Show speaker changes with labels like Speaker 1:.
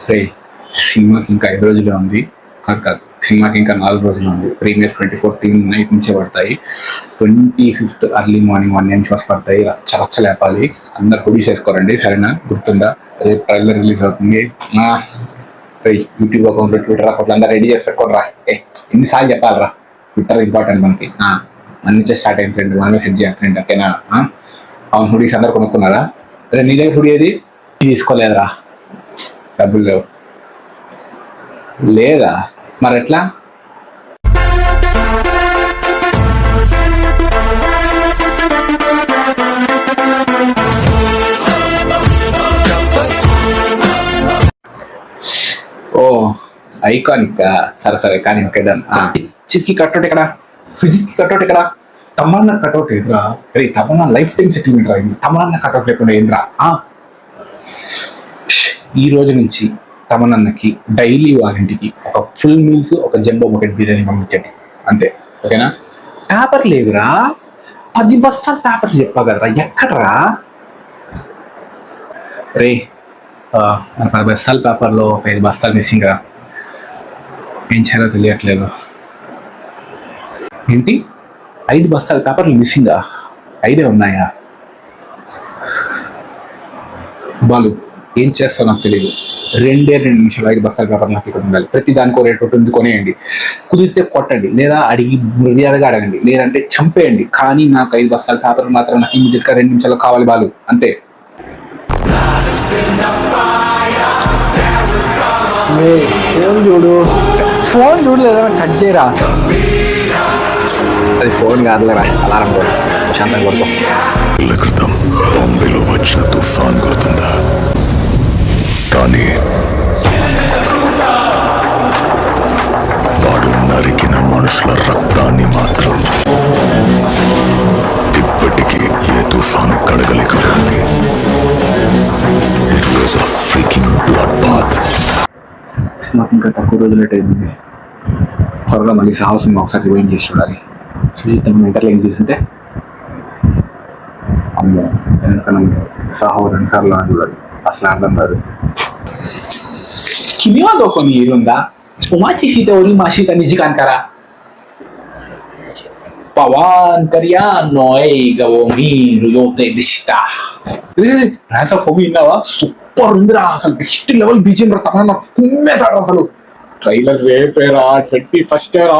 Speaker 1: రే సినిమాకి ఇంకా 5 రోజులే ఉంది. కాదు సినిమాకి ఇంకా 4 రోజులు ఉంది. ప్రీమియర్ 24th నైట్ నుంచే పడతాయి. 25th early morning 1 AM shows పడతాయి. రచ్చ లేపాలి. అందరు హుడీస్ వేసుకోరండి, సరేనా? గుర్తుందా? రేపు ట్రైలర్ రిలీజ్ అవుతుంది. యూట్యూబ్ అకౌంట్, ట్విట్టర్ అకౌంట్ అంతా రెడీ చేసి పెట్టుకోరా. ఎన్నిసార్లు చెప్పాలరా, ట్విట్టర్ ఇంపార్టెంట్ మనకి. మన నుంచే స్టార్ట్ అయిన ట్రెండ్, మనమే సెట్ చేయాలి ట్రెండ్, ఓకేనా? అవును, హుడీస్ అందరు కొనుక్కున్నారా? అదే నీ దగ్గర హుడీ ఏది? తీసుకోలేదురా, డబ్బులు లేవు. లేదా మరి ఎట్లా? ఓ ఐకానిక్. సరే కానీ ఓకే డన్. చిఫ్కి కట్అవుట్ ఇక్కడ, ఫిజిక్కి కట్అవుట్ ఇక్కడ, తమన్నా కట్అవుట్ ఎదురా. రే తమన్నా లైఫ్ టైం సెటిల్మెంట్ రా. తమన్నా కట్అవుట్ లేకుండా ఏంద్రా? ఈ రోజు నుంచి తమన్నకి డైలీ వారింటికి ఒక ఫుల్ మీల్స్, ఒక జంబో బకెట్ బిర్యానీ పంపించండి, అంతే, ఓకేనా? పేపర్ లేదురా, 10 బస్తాలు పేపర్ చెప్పా కదరా, ఎక్కడరా? రే మన 10 బస్తాల పేపర్లో ఒక 5 బస్తాలు మిస్సింగ్ రా. ఏం చేయాలో తెలియట్లేదు. ఏంటి 5 బస్తాల పేపర్లు మిస్సింగా? 5 ఉన్నాయా? బాలు ఏం చేస్తావు నాకు తెలియదు. 2 నిమిషాలు 5 బస్తాల పేపర్ నాకు ఇక్కడ ఉండాలి. ప్రతి దానికో రేట్ ఉంటుంది, కొనేయండి. కుదిరితే కొట్టండి, లేదా అడిగి మర్యాదగా అడగండి, లేదంటే చంపేయండి. కానీ నాకు 5 బస్తాల పేపర్ మాత్రం నాకు ఇమీడియట్గా 2 నిమిషాలు కావాలి బాలు, అంతే. ఫోన్ చూడు లేదా కట్ చేయరా. అది ఫోన్ కాదులేరా, అలారం కూడా శాంతంగా కొడతాం.
Speaker 2: క్రితం బాంబేలో వచ్చిన తుఫాన్ గుర్తుందా? కానీ వాడు నరికిన మనుషుల రక్తాన్ని మాత్రం ఇప్పటికీ ఏ తుఫాను కడగలేకపోయింది. It was a freaking blood bath.
Speaker 1: మాకు ఇంకా తక్కువ రోజులు అయింది. త్వరగా మళ్ళీ సాహసం ఒకసారి రివైండ్ చేసి చూడాలి. సుజిత్ మెంటర్లు ఏం చేస్తుంటే అమ్మో, ఎందుకన్నా సాహో 2 సార్లు అని చూడాలి, అసలు అర్థం కాదు. కినివా దోకో నీ ఇరుందా ఉమాచి సీత ఒరి మా సీత నిజికాన్ కరా పవాన్ కరియా నోయ్ గవో మీరు యోతే దిష్ట. రాస ఫోమి విన్నావా? సూపర్ ఉందిరా, అసలు నెక్స్ట్ లెవెల్ బీజిఎం రా. తమన్నా నాకు కుమ్మేశాడు అసలు. ట్రైలర్ రేపేరా, 21st రా.